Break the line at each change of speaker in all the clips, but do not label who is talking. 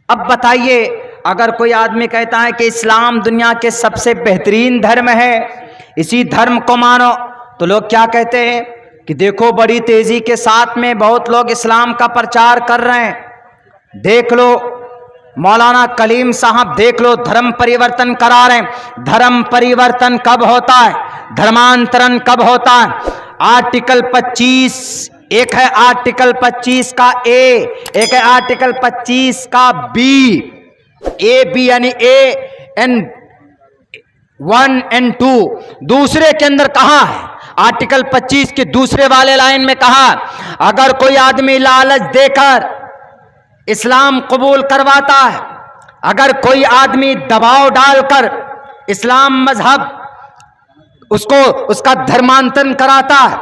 اب بتائیے اگر کوئی آدمی کہتا ہے کہ اسلام دنیا کے سب سے بہترین دھرم ہے، اسی دھرم کو مانو، تو لوگ کیا کہتے ہیں کہ دیکھو بڑی تیزی کے ساتھ میں بہت لوگ اسلام کا پرچار کر رہے ہیں۔ دیکھ لو مولانا کلیم صاحب، دیکھ لو دھرم پریورتن کرا رہے ہیں۔ دھرم پریورتن کب ہوتا ہے؟ دھرمانترن کب ہوتا ہے؟ آرٹیکل 25، ایک ہے آرٹیکل 25 کا اے، ایک ہے آرٹیکل 25 کا بی۔ اے بی یعنی اے این 1 اینڈ 2، دوسرے کے اندر کہا ہے آرٹیکل 25 کے دوسرے والے لائن میں کہا اگر کوئی آدمی لالچ دے کر اسلام قبول کرواتا ہے، اگر کوئی آدمی دباؤ ڈال کر اسلام مذہب اس کا دھرمانترن کراتا ہے،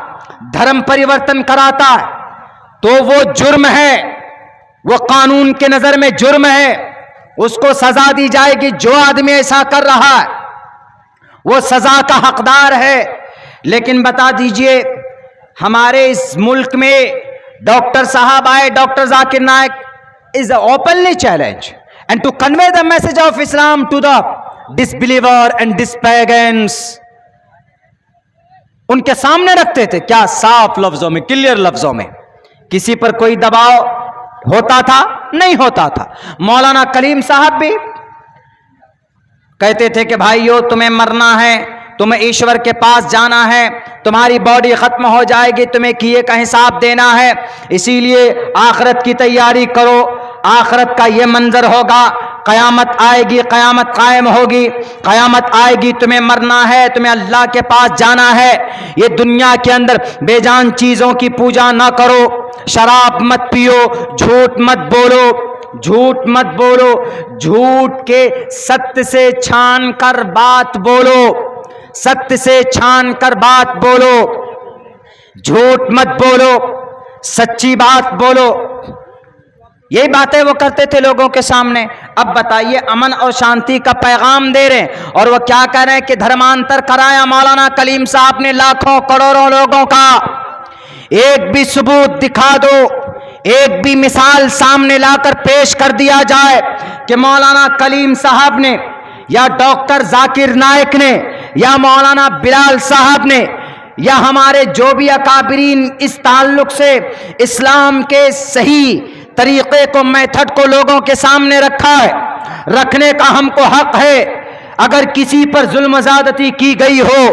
دھرم پریورتن کراتا ہے، تو وہ جرم ہے، وہ قانون کے نظر میں جرم ہے، اس کو سزا دی جائے گی۔ جو آدمی ایسا کر رہا ہے وہ سزا کا حقدار ہے۔ لیکن بتا دیجئے ہمارے اس ملک میں ڈاکٹر صاحب آئے، doctor Zakir Naik is openly challenged and to convey the message of Islam to the disbeliever and dispagans، ان کے سامنے رکھتے تھے کیا صاف لفظوں میں، کلیئر لفظوں میں۔ کسی پر کوئی دباؤ ہوتا تھا؟ نہیں ہوتا تھا۔ مولانا کلیم صاحب بھی کہتے تھے کہ بھائیو تمہیں مرنا ہے، تمہیں ایشور کے پاس جانا ہے، تمہاری باڈی ختم ہو جائے گی، تمہیں کیے کا حساب دینا ہے، اسی لیے آخرت کی تیاری کرو۔ آخرت کا یہ منظر ہوگا، قیامت آئے گی، قیامت قائم ہوگی، قیامت آئے گی، تمہیں مرنا ہے، تمہیں اللہ کے پاس جانا ہے۔ یہ دنیا کے اندر بے جان چیزوں کی پوجا نہ کرو، شراب مت پیو، جھوٹ مت بولو، جھوٹ مت بولو، جھوٹ کے ست سے چھان کر بات بولو، ست سے چھان کر بات بولو، جھوٹ مت بولو، سچی بات بولو۔ یہی باتیں وہ کرتے تھے لوگوں کے سامنے۔ اب بتائیے امن اور شانتی کا پیغام دے رہے ہیں اور وہ کیا کہہ رہے ہیں کہ دھرمانتر کرایا مولانا کلیم صاحب نے لاکھوں کروڑوں لوگوں کا۔ ایک بھی ثبوت دکھا دو، ایک بھی مثال سامنے لا کر پیش کر دیا جائے کہ مولانا کلیم صاحب نے یا ڈاکٹر ذاکر نائک نے یا مولانا بلال صاحب نے یا ہمارے جو بھی اکابرین اس تعلق سے اسلام کے صحیح طریقے کو، میتھڈ کو لوگوں کے سامنے رکھا ہے۔ رکھنے کا ہم کو حق ہے۔ اگر کسی پر ظلم زیادتی کی گئی ہو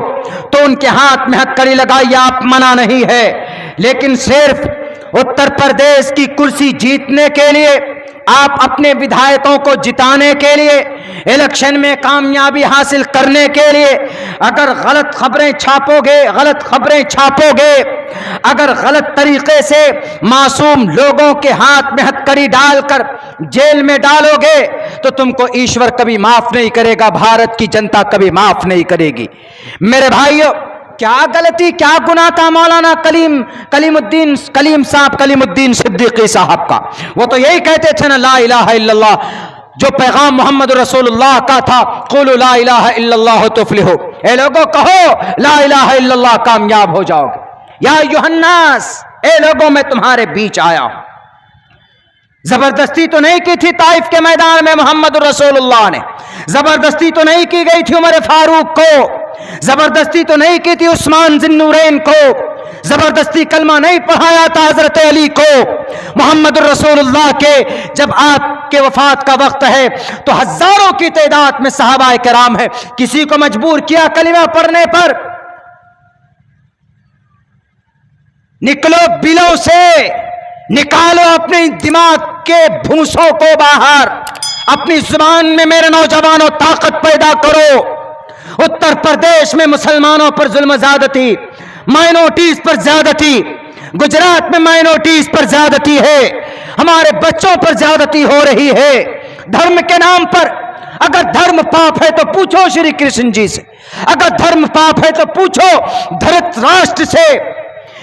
تو ان کے ہاتھ میں ہتھکڑی لگائی، آپ منع نہیں ہے، لیکن صرف اتر پردیش کی کرسی جیتنے کے لیے، آپ اپنے ودھایکوں کو جتانے کے لیے، الیکشن میں کامیابی حاصل کرنے کے لیے اگر غلط خبریں چھاپو گے، غلط خبریں چھاپو گے، اگر غلط طریقے سے معصوم لوگوں کے ہاتھ میں ہتھکڑی ڈال کر جیل میں ڈالو گے تو تم کو ایشور کبھی معاف نہیں کرے گا، بھارت کی جنتا کبھی معاف نہیں کرے گی۔ میرے بھائیو، کیا غلطی، کیا گناہ تھا مولانا کلیم الدین صدیقی صاحب کا؟ وہ تو یہی کہتے تھے نا، لا الہ الا اللہ، جو پیغام محمد رسول اللہ کا تھا، قولوا لا الہ الا اللہ تفلحوا، اے لوگوں کہو لا الہ الا اللہ، کامیاب ہو جاؤ گے۔ یا ایھا الناس، اے لوگوں میں تمہارے بیچ آیا ہوں۔ زبردستی تو نہیں کی تھی طائف کے میدان میں محمد رسول اللہ نے، زبردستی تو نہیں کی گئی تھی عمر فاروق کو، زبردستی تو نہیں کی تھی عثمان ذی النورین کو، زبردستی کلمہ نہیں پڑھایا تھا حضرت علی کو۔ محمد رسول اللہ کے جب آپ کے وفات کا وقت ہے تو ہزاروں کی تعداد میں صحابہ کرام ہے، کسی کو مجبور کیا کلمہ پڑھنے پر؟ نکلو بلوں سے، نکالو اپنے دماغ کے بھوسوں کو باہر، اپنی زبان میں میرے نوجوانوں طاقت پیدا کرو۔ اتر پردیش میں مسلمانوں پر ظلم زیادتی، مائنورٹیز پر زیادتی، گجرات میں مائنورٹیز پر زیادتی ہے، ہمارے بچوں پر زیادتی ہو رہی ہے دھرم کے نام پر۔ اگر دھرم پاپ ہے تو پوچھو شری کرشن جی سے، اگر دھرم پاپ ہے تو پوچھو دھرت راشٹر سے،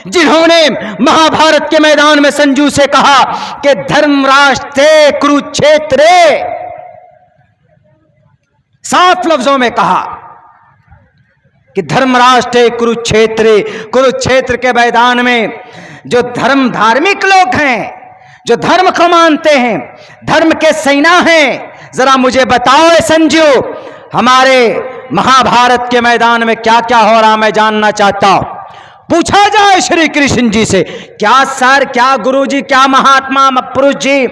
جنہوں نے مہا بھارت کے میدان میں سنجو سے کہا کہ دھرم راشٹرے کروچھیترے، صاف لفظوں میں کہا کہ دھرم راشٹرے کروچھیترے، کروچھیتر کے میدان میں جو دھارمک لوگ ہیں، جو دھرم کو مانتے ہیں, دھرم کے سینا ہیں, ذرا مجھے بتاؤ اے سنجیو, ہمارے مہا بھارت کے میدان میں کیا کیا ہو رہا میں جاننا چاہتا ہوں. پوچھا جائے شری کرشن جی سے, کیا سر, کیا گرو جی, کیا مہاتما پروش جی,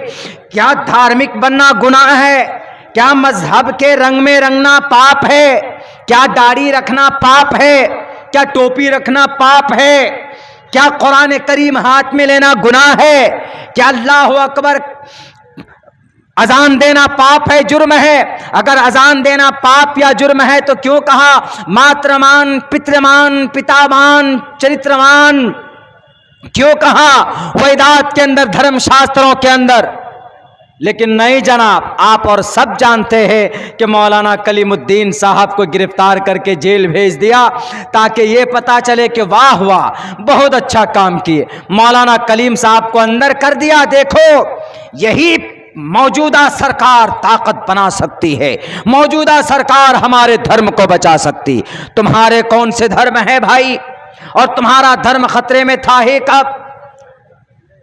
کیا دھارمک بننا گناہ ہے؟ کیا مذہب کے رنگ میں رنگنا پاپ ہے؟ کیا داڑھی رکھنا پاپ ہے؟ کیا ٹوپی رکھنا پاپ ہے؟ کیا قرآن کریم ہاتھ میں لینا گناہ ہے؟ کیا اللہ اکبر اذان دینا پاپ ہے, جرم ہے؟ اگر اذان دینا پاپ یا جرم ہے تو کیوں کہا ماترمان پترمان پتامان چرترمان, کیوں کہا ویدات کے اندر, دھرم شاستروں کے اندر؟ لیکن نہیں جناب, آپ اور سب جانتے ہیں کہ مولانا کلیم الدین صاحب کو گرفتار کر کے جیل بھیج دیا تاکہ یہ پتا چلے کہ واہ واہ بہت اچھا کام کیے. مولانا کلیم صاحب کو اندر کر دیا. دیکھو یہی موجودہ سرکار طاقت بنا سکتی ہے, موجودہ سرکار ہمارے دھرم کو بچا سکتی. تمہارے کون سے دھرم ہے بھائی؟ اور تمہارا دھرم خطرے میں تھا ہی کب؟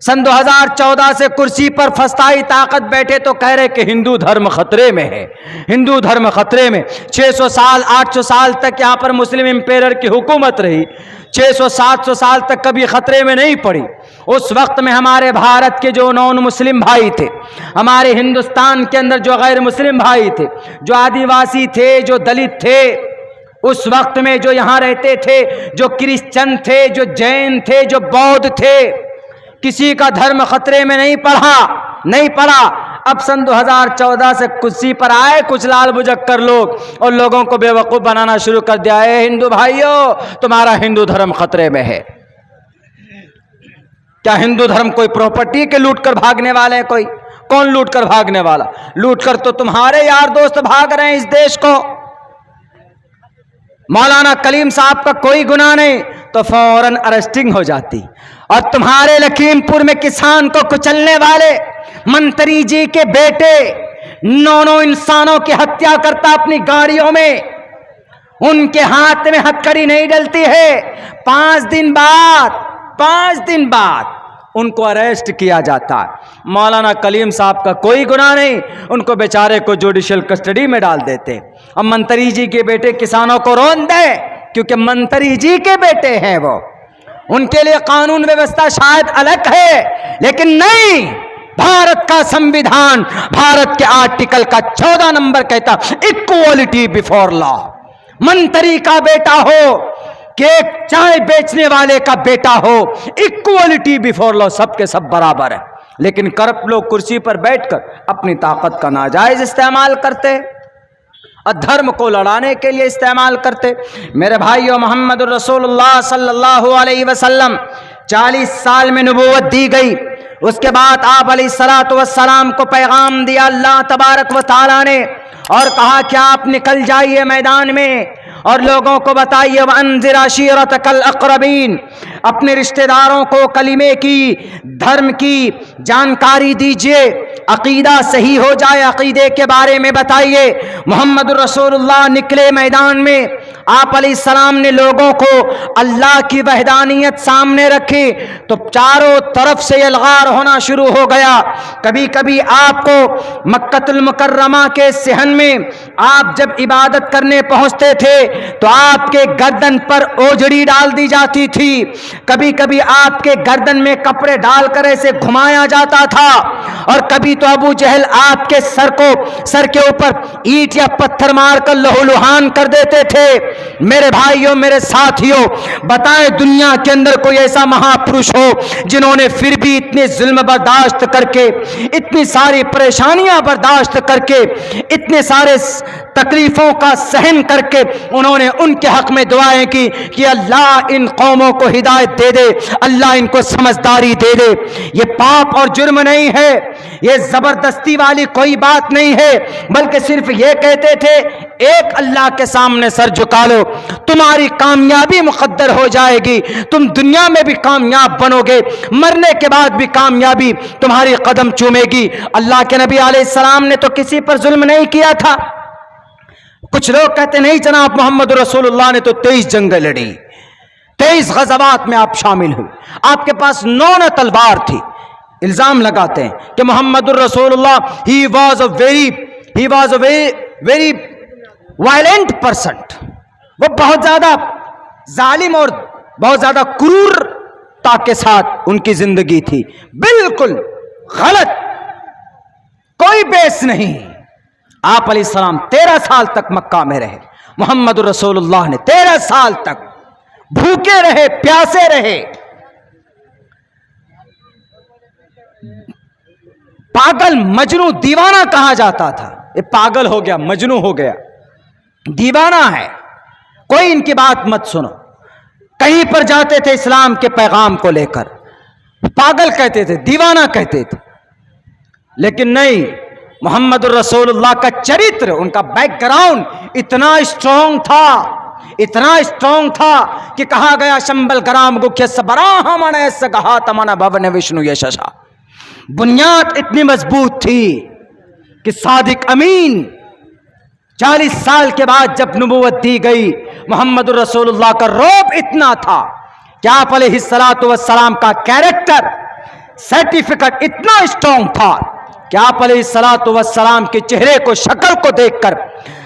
سن 2014 سے کرسی پر فسطائی طاقت بیٹھے تو کہہ رہے کہ ہندو دھرم خطرے میں ہے, ہندو دھرم خطرے میں. 600 سال 800 سال تک یہاں پر مسلم امپیرر کی حکومت رہی, 600 700 سال تک کبھی خطرے میں نہیں پڑی. اس وقت میں ہمارے بھارت کے جو نون مسلم بھائی تھے, ہمارے ہندوستان کے اندر جو غیر مسلم بھائی تھے, جو آدیواسی تھے, جو دلت تھے, اس وقت میں جو یہاں رہتے تھے, جو کرسچن تھے, جو جین تھے, جو بودھ تھے, کسی کا دھرم خطرے میں نہیں پڑا. اب سن 2014 سے کرسی پر آئے کچھ لال بجکر لوگ اور لوگوں کو بے وقوف بنانا شروع کر دیا. اے ہندو بھائیو, تمہارا ہندو دھرم خطرے میں ہے. کیا ہندو دھرم کوئی پراپرٹی کے لوٹ کر بھاگنے والے ہیں؟ کوئی کون لوٹ کر بھاگنے والا؟ لوٹ کر تو تمہارے یار دوست بھاگ رہے ہیں اس دیش کو. مولانا کلیم صاحب کا کوئی گناہ نہیں تو فوراً ارسٹنگ ہو جاتی. اور تمہارے لکھیم پور میں کسان کو کچلنے والے منتری جی کے بیٹے 9 انسانوں کی ہتیا کرتا اپنی گاڑیوں میں, ان کے ہاتھ میں ہتکڑی نہیں ڈلتی ہے. 5 دن بعد ان کو اریسٹ کیا جاتا ہے. مولانا کلیم صاحب کا کوئی گناہ نہیں, ان کو بیچارے کو جوڈیشل کسٹڈی میں ڈال دیتے. اب منتری جی کے بیٹے کسانوں کو رون دے کیونکہ منتری جی کے بیٹے ہیں, وہ ان کے لیے قانون ویوستھا شاید الگ ہے, لیکن نہیں. بھارت کا سمویدھان, بھارت کے آرٹیکل کا 14 نمبر کہتا اکوالٹی بیفور لا. منتری کا بیٹا ہو کہ ایک چائے بیچنے والے کا بیٹا ہو, اکوالٹی بیفور لا, سب کے سب برابر ہے. لیکن کرپٹ لوگ کرسی پر بیٹھ کر اپنی طاقت کا ناجائز استعمال کرتے اور دھرم کو لڑانے کے لیے استعمال کرتے. میرے بھائیو, محمد الرسول اللہ صلی اللہ علیہ وسلم 40 سال میں نبوت دی گئی. اس کے بعد آپ علیہ الصلوۃ والسلام کو پیغام دیا اللہ تبارک و تعالی نے اور کہا کہ آپ نکل جائیے میدان میں اور لوگوں کو بتائیے وانذر عشیرتک الاقربین, اپنے رشتہ داروں کو کلمے کی, دھرم کی جانکاری دیجئے, عقیدہ صحیح ہو جائے, عقیدے کے بارے میں بتائیے. محمد رسول اللہ نکلے میدان میں, آپ علیہ السلام نے لوگوں کو اللہ کی وحدانیت سامنے رکھی تو چاروں طرف سے الغار ہونا شروع ہو گیا. کبھی کبھی آپ کو مکہ المکرمہ کے صحن میں آپ جب عبادت کرنے پہنچتے تھے تو آپ کے گردن پر اوجڑی ڈال دی جاتی تھی, کبھی کبھی آپ کے گردن میں کپڑے ڈال کر ایسے گھمایا جاتا تھا, اور کبھی تو ابو جہل آپ کے سر کے اوپر اینٹ یا پتھر مار کر لہو لہان کر دیتے تھے. میرے بھائیوں, میرے ساتھیوں, بتائیں دنیا کے اندر کوئی ایسا مہاپروش ہو جنہوں نے پھر بھی اتنے ظلم برداشت کر کے, اتنی ساری پریشانیاں برداشت کر کے, اتنے سارے تکلیفوں کا سہن کر کے انہوں نے ان کے حق میں دعائیں کی کہ اللہ ان قوموں کو ہدایت دے دے, اللہ ان کو سمجھداری دے دے. یہ پاپ اور جرم نہیں ہے, یہ زبردستی والی کوئی بات نہیں ہے, بلکہ صرف یہ کہتے تھے ایک اللہ کے سامنے سر جھکا لو, تمہاری کامیابی مقدر ہو جائے گی, تم دنیا میں بھی کامیاب بنو گے, مرنے کے بعد بھی کامیابی تمہاری قدم چومے گی. اللہ کے نبی علیہ السلام نے تو کسی پر ظلم نہیں کیا تھا. کچھ لوگ کہتے نہیں جناب محمد رسول اللہ نے تو 23 جنگیں لڑی, 23 غزوات میں آپ شامل ہوئے, آپ کے پاس 9 تلوار تھی, الزام لگاتے ہیں کہ محمد الرسول اللہ he was a very violent person. وہ بہت زیادہ ظالم اور بہت زیادہ کرورتا کے ساتھ ان کی زندگی تھی. بالکل غلط، کوئی بیس نہیں. آپ علیہ السلام 13 سال تک مکہ میں رہے. محمد الرسول اللہ نے 13 سال تک بھوکے رہے، پیاسے رہے. پاگل، مجنو، دیوانہ کہا جاتا تھا. یہ پاگل ہو گیا، مجنو ہو گیا، دیوانہ ہے. کوئی ان کی بات مت سنو. کہیں پر جاتے تھے اسلام کے پیغام کو لے کر، پاگل کہتے تھے، دیوانہ کہتے تھے. لیکن نہیں، محمد الرسول اللہ کا چرتر، ان کا بیک گراؤنڈ اتنا اسٹرانگ تھا کہ کہا گیا شمبل گرام گکھیس براہ من ایس گہا تمنا بھون وشنو یششا. بنیاد اتنی مضبوط تھی کہ صادق امین 40 سال کے بعد جب نبوت دی گئی، محمد الرسول اللہ کا رعب اتنا تھا کہ آپ علیہ السلام کا کیریکٹر سرٹیفکیٹ اتنا اسٹرانگ تھا کہ آپ علیہ السلام کے چہرے کو، شکل کو دیکھ کر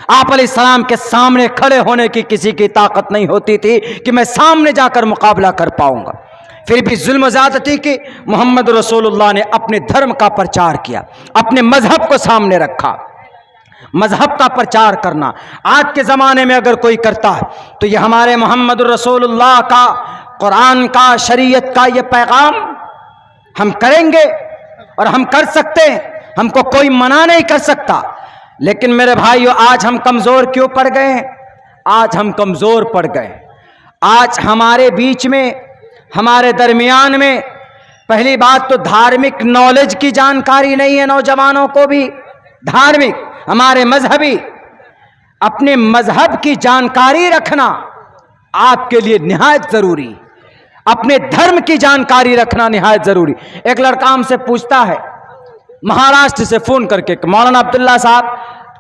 آپ علیہ السلام کے سامنے کھڑے ہونے کی کسی کی طاقت نہیں ہوتی تھی کہ میں سامنے جا کر مقابلہ کر پاؤں گا. پھر بھی ظلم و زیادتی کی محمد رسول اللہ نے اپنے دھرم کا پرچار کیا، اپنے مذہب کو سامنے رکھا. مذہب کا پرچار کرنا آج کے زمانے میں اگر کوئی کرتا ہے تو یہ ہمارے محمد رسول اللہ کا، قرآن کا، شریعت کا یہ پیغام ہم کریں گے اور ہم کر سکتے ہیں، ہم کو کوئی منع نہیں کر سکتا. لیکن میرے بھائیو، آج ہم کمزور کیوں پڑ گئے ہیں؟ آج ہم کمزور پڑ گئے. آج ہمارے بیچ میں، ہمارے درمیان میں پہلی بات تو دھارمک نالج کی جانکاری نہیں ہے. نوجوانوں کو بھی دھارمک، ہمارے مذہبی، اپنے مذہب کی جانکاری رکھنا آپ کے لیے نہایت ضروری. اپنے دھرم کی جانکاری رکھنا نہایت ضروری. ایک لڑکا ہم سے پوچھتا ہے مہاراشٹر سے فون کر کے کہ مولانا عبداللہ صاحب،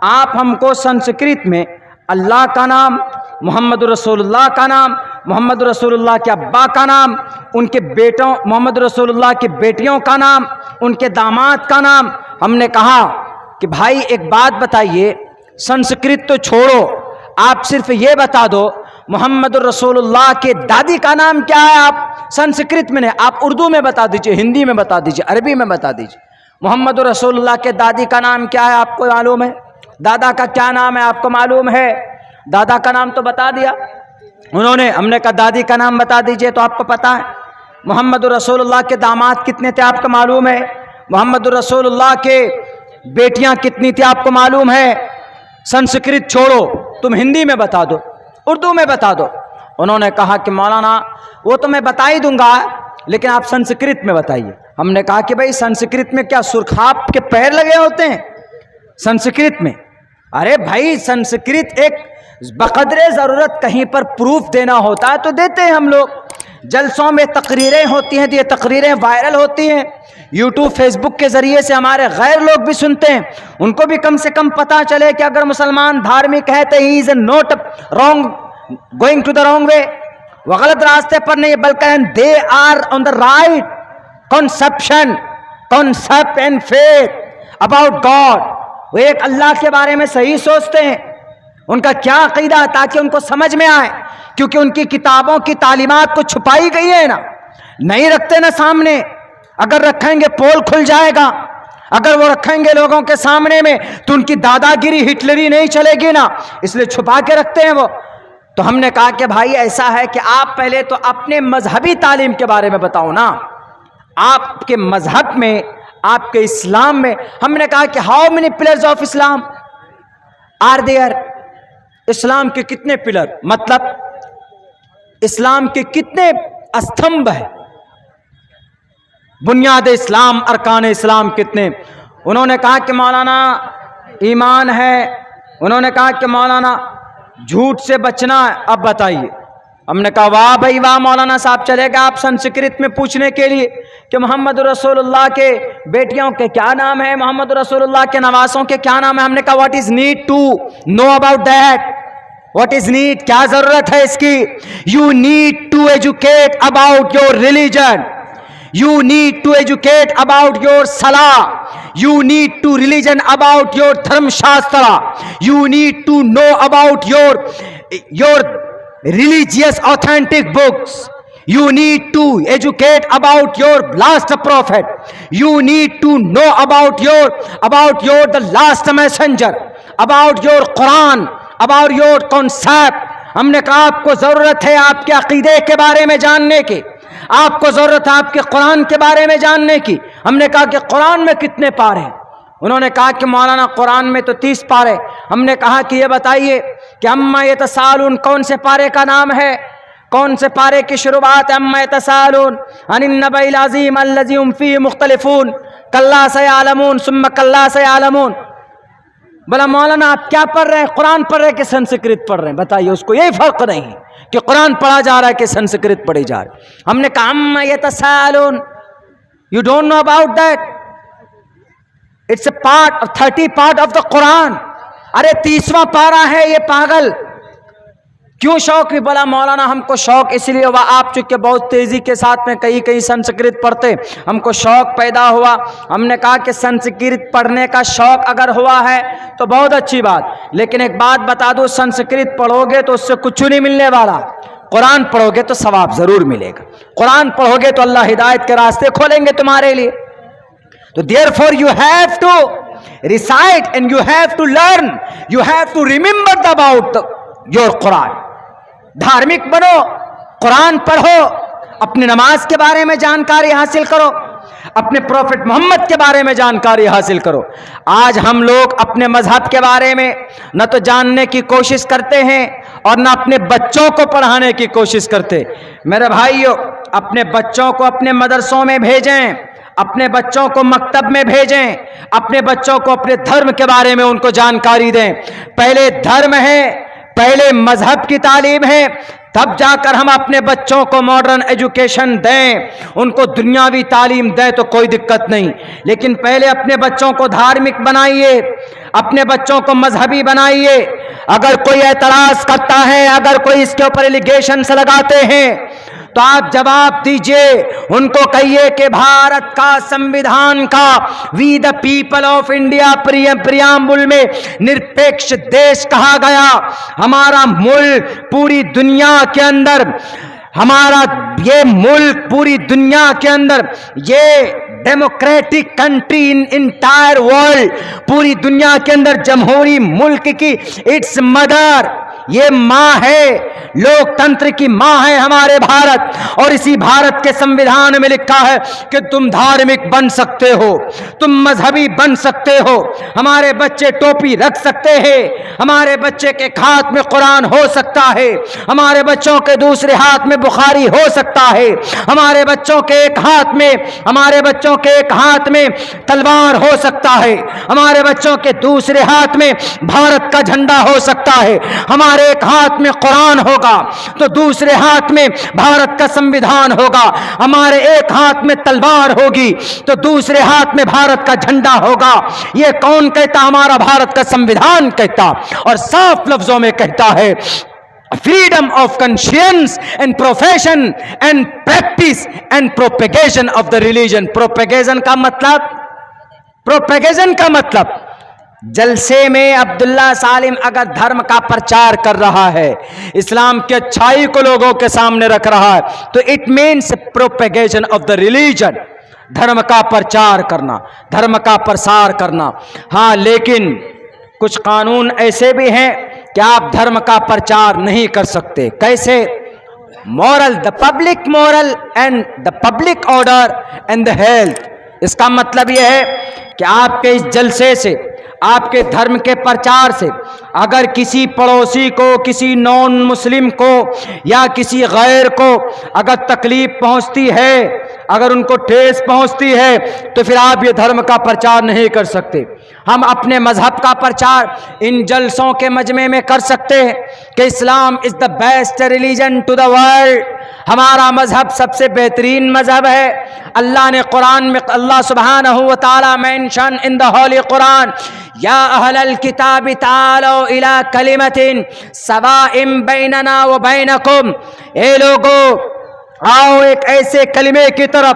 آپ ہم کو سنسکرت میں اللہ کا نام، محمد رسول اللہ کا نام، محمد رسول اللہ کے ابا کا نام، ان کے بیٹوں، محمد رسول اللہ کی بیٹیوں کا نام، ان کے داماد کا نام. ہم نے کہا کہ بھائی ایک بات بتائیے، سنسکرت تو چھوڑو، آپ صرف یہ بتا دو محمد رسول اللہ کے دادی کا نام کیا ہے. آپ سنسکرت میں نہیں، آپ اردو میں بتا دیجئے، ہندی میں بتا دیجئے، عربی میں بتا دیجئے. محمد رسول اللہ کے دادی کا نام کیا ہے آپ کو معلوم ہے؟ دادا کا کیا نام ہے آپ کو معلوم ہے؟ دادا کا نام تو بتا دیا انہوں نے. ہم نے کہا دادی کا نام بتا دیجئے تو آپ کو پتا ہے. محمد رسول اللہ کے داماد کتنے تھے آپ کو معلوم ہے؟ محمد رسول اللہ کے بیٹیاں کتنی تھی آپ کو معلوم ہے؟ سنسکرت چھوڑو، تم ہندی میں بتا دو، اردو میں بتا دو. انہوں نے کہا کہ مولانا وہ تو میں بتا ہی دوں گا، لیکن آپ سنسکرت میں بتائیے. ہم نے کہا کہ بھائی سنسکرت میں کیا سرخاب کے پیر لگے ہوتے ہیں سنسکرت میں؟ ارے بھائی سنسکرت ایک بقدر ضرورت کہیں پر پروف دینا ہوتا ہے تو دیتے ہیں ہم لوگ. جلسوں میں تقریریں ہوتی ہیں، یہ تقریریں وائرل ہوتی ہیں، یوٹیوب فیس بک کے ذریعے سے ہمارے غیر لوگ بھی سنتے ہیں. ان کو بھی کم سے کم پتہ چلے کہ اگر مسلمان دھارمک ہے تو ہی is not wrong, going to the wrong way, وہ غلط راستے پر نہیں بلکہ they are on the right concept and faith about God. وہ ایک اللہ کے بارے میں صحیح سوچتے ہیں، ان کا کیا عقیدہ ہے تاکہ ان کو سمجھ میں آئے. کیونکہ ان کی کتابوں کی تعلیمات کو چھپائی گئی ہے نا، نہیں رکھتے نا سامنے. اگر رکھیں گے پول کھل جائے گا. اگر وہ رکھیں گے لوگوں کے سامنے میں تو ان کی دادا گیری ہٹلری نہیں چلے گی نا، اس لیے چھپا کے رکھتے ہیں وہ. تو ہم نے کہا کہ بھائی ایسا ہے کہ آپ پہلے تو اپنے مذہبی تعلیم کے بارے میں بتاؤ نا. آپ کے مذہب میں، آپ کے اسلام میں، ہم نے کہا کہ how many pillars of Islam are there? اسلام کے کتنے پلر، مطلب اسلام کے کتنے استھمب ہیں، بنیاد اسلام، ارکان اسلام کتنے؟ انہوں نے کہا کہ مولانا ایمان ہے. انہوں نے کہا کہ مولانا جھوٹ سے بچنا ہے. اب بتائیے. ہم نے کہا واہ بھائی واہ مولانا صاحب، چلے گا آپ سنسکرت میں پوچھنے کے لیے کہ محمد رسول اللہ کے بیٹیوں کے کیا نام ہے، محمد رسول اللہ کے نواسوں کے کیا نام ہے. ہم نے کہا what is need to know about that? What is need, کیا ضرورت ہے اس کی؟ You need to educate about your religion. You need to educate about your salah. You need to religion about your dharm shastra. You need to know about your religious authentic books. You need to educate about your last prophet. You need to know about your the last messenger, about your Quran, about your concept. ہم نے کہا آپ کو ضرورت ہے آپ کے عقیدے کے بارے میں جاننے کی, آپ کو ضرورت ہے آپ کے قرآن کے بارے میں جاننے کی. ہم نے کہا کہ قرآن میں کتنے پارے ہیں؟ انہوں نے کہا کہ مولانا قرآن میں تو 30 پارے. ہم نے کہا کہ یہ بتائیے کہ اما یتسالون کون سے پارے کا نام ہے؟ کون سے پارے کی شروعات ہے؟ اما یتسالون عن النبأ العظیم الذی هم فیہ مختلفون کلا سیعلمون ثم کلا سیعلمون. بولا مولانا آپ کیا پڑھ رہے ہیں؟ قرآن پڑھ رہے ہیں کہ سنسکرت پڑھ رہے ہیں؟ بتائیے. اس کو یہی فرق نہیں کہ قرآن پڑھا جا رہا ہے کہ سنسکرت پڑھی جا رہی ہے. ہم نے کہا اما یتسالون, you don't know about that, it's a part 30 part of the Quran. ارے 30واں پارہ ہے یہ پاگل. کیوں شوق بھی؟ بولا مولانا ہم کو شوق اس لیے ہوا, آپ چونکہ بہت تیزی کے ساتھ میں کہیں سنسکرت پڑھتے, ہم کو شوق پیدا ہوا. ہم نے کہا کہ سنسکرت پڑھنے کا شوق اگر ہوا ہے تو بہت اچھی بات, لیکن ایک بات بتا دو, سنسکرت پڑھو گے تو اس سے کچھ نہیں ملنے والا. قرآن پڑھو گے تو ثواب ضرور ملے گا. قرآن پڑھو گے تو اللہ ہدایت کے راستے کھولیں گے تمہارے لیے. تو therefore you have to recite and you have to learn, you have to remember about your Quran. دھارمک بنو, قرآن پڑھو, اپنے نماز کے بارے میں جانکاری حاصل کرو, اپنے پروفٹ محمد کے بارے میں جانکاری حاصل کرو. آج ہم لوگ اپنے مذہب کے بارے میں نہ تو جاننے کی کوشش کرتے ہیں اور نہ اپنے بچوں کو پڑھانے کی کوشش کرتے. میرے بھائیو, اپنے بچوں کو اپنے مدرسوں میں بھیجیں, اپنے بچوں کو مکتب میں بھیجیں, اپنے بچوں کو اپنے دھرم کے بارے میں ان کو جانکاری دیں. پہلے دھرم ہے, پہلے مذہب کی تعلیم ہے, تب جا کر ہم اپنے بچوں کو ماڈرن ایجوکیشن دیں, ان کو دنیاوی تعلیم دیں تو کوئی دقت نہیں. لیکن پہلے اپنے بچوں کو دھارمک بنائیے, اپنے بچوں کو مذہبی بنائیے. اگر کوئی اعتراض کرتا ہے, اگر کوئی اس کے اوپر ایلیگیشنز لگاتے ہیں تو آپ جواب دیجئے, ان کو کہیے کہ بھارت کا سمویدھان کا وی دا پیپل آف انڈیا پریامبل میں نرپیکش دیش کہا گیا. ہمارا ملک پوری دنیا کے اندر, ہمارا یہ ملک پوری دنیا کے اندر, یہ democratic country in entire world, پوری دنیا کے اندر جمہوری ملک کی اٹس مدر, یہ ماں ہے, لوک تنتر کی ماں ہے ہمارے بھارت. اور اسی بھارت کے سمویدھان میں لکھا ہے کہ تم دھارمک بن سکتے ہو, تم مذہبی بن سکتے ہو, ہمارے بچے ٹوپی رکھ سکتے ہیں, ہمارے بچے کے ہاتھ میں قرآن ہو سکتا ہے, ہمارے بچوں کے دوسرے ہاتھ میں بخاری ہو سکتا ہے, ہمارے بچوں کے ایک ہاتھ میں تلوار ہو سکتا ہے, ہمارے بچوں کے دوسرے ہاتھ میں بھارت کا جھنڈا ہو سکتا ہے. ہمارے ایک ہاتھ میں قرآن ہوگا تو دوسرے ہاتھ میں بھارت کا سمویدھان ہوگا, ہمارے ایک ہاتھ میں تلوار ہوگی تو دوسرے ہاتھ میں بھارت کا جھنڈا ہوگا. یہ کون کہتا؟ ہمارا بھارت کا سمویدھان کہتا, اور صاف لفظوں میں کہتا ہے freedom of conscience and profession and practice and propagation of the religion. propagation کا مطلب جلسے میں عبداللہ سالم اگر دھرم کا پرچار کر رہا ہے, اسلام کی اچھائی کو لوگوں کے سامنے رکھ رہا ہے, تو it means propagation of the religion, دھرم کا پرچار کرنا, دھرم کا پرسار کرنا. ہاں, لیکن کچھ قانون ایسے بھی ہیں کہ آپ دھرم کا پرچار نہیں کر سکتے. کیسے؟ Moral, the public moral and the public order and the health. اس کا مطلب یہ ہے کہ آپ کے اس جلسے سے, آپ کے دھرم کے پرچار سے اگر کسی پڑوسی کو, کسی نان مسلم کو یا کسی غیر کو اگر تکلیف پہنچتی ہے, اگر ان کو ٹھیس پہنچتی ہے, تو پھر آپ یہ دھرم کا پرچار نہیں کر سکتے. ہم اپنے مذہب کا پرچار ان جلسوں کے مجمع میں کر سکتے ہیں کہ Islam is the best religion to the world, ہمارا مذہب سب سے بہترین مذہب ہے. اللہ نے قرآن میں, اللہ سبحانہ و تعالی مینشن ان دا ہولی قرآن, یا اہل الکتاب تعالوا الی کلمۃ سواء بیننا و بینکم, اے لوگو آؤ ایک ایسے کلمے کی طرف,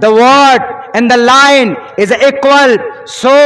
the word and the line is equal. So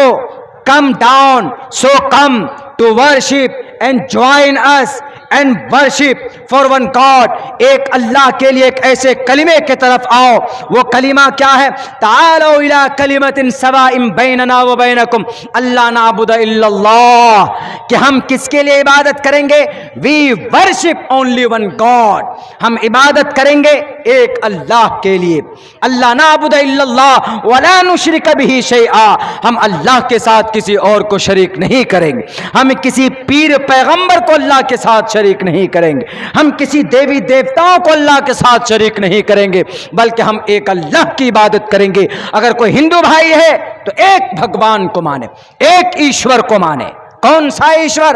come down, so come to worship and join us and worship for one God. ایک اللہ کے لیے ایک ایسے کلمے کے طرف آؤ. وہ کلمہ کیا ہے؟ تعالوا الى کلمۃ سواء بیننا و بینکم اللہ نعبد الا اللہ، کہ ہم کس کے لیے عبادت کریں گے؟ we worship only one God. ہم عبادت کریں گے ایک اللہ کے لیے. اللہ نعبد الا اللہ ولا نشرک بہ شیئا، ہم اللہ کے ساتھ کسی اور کو شریک نہیں کریں گے. ہم کسی پیر پیغمبر کو اللہ کے ساتھ شریک نہیں کریں گے. ہم کسی دیوی دیوتاؤں کو اللہ کے ساتھ شریک نہیں کریں گے، بلکہ ہم ایک اللہ کی عبادت کریں گے. اگر کوئی ہندو بھائی ہے تو ایک بھگوان کو مانے، ایک ایشور کو مانے. کون سا ایشور؟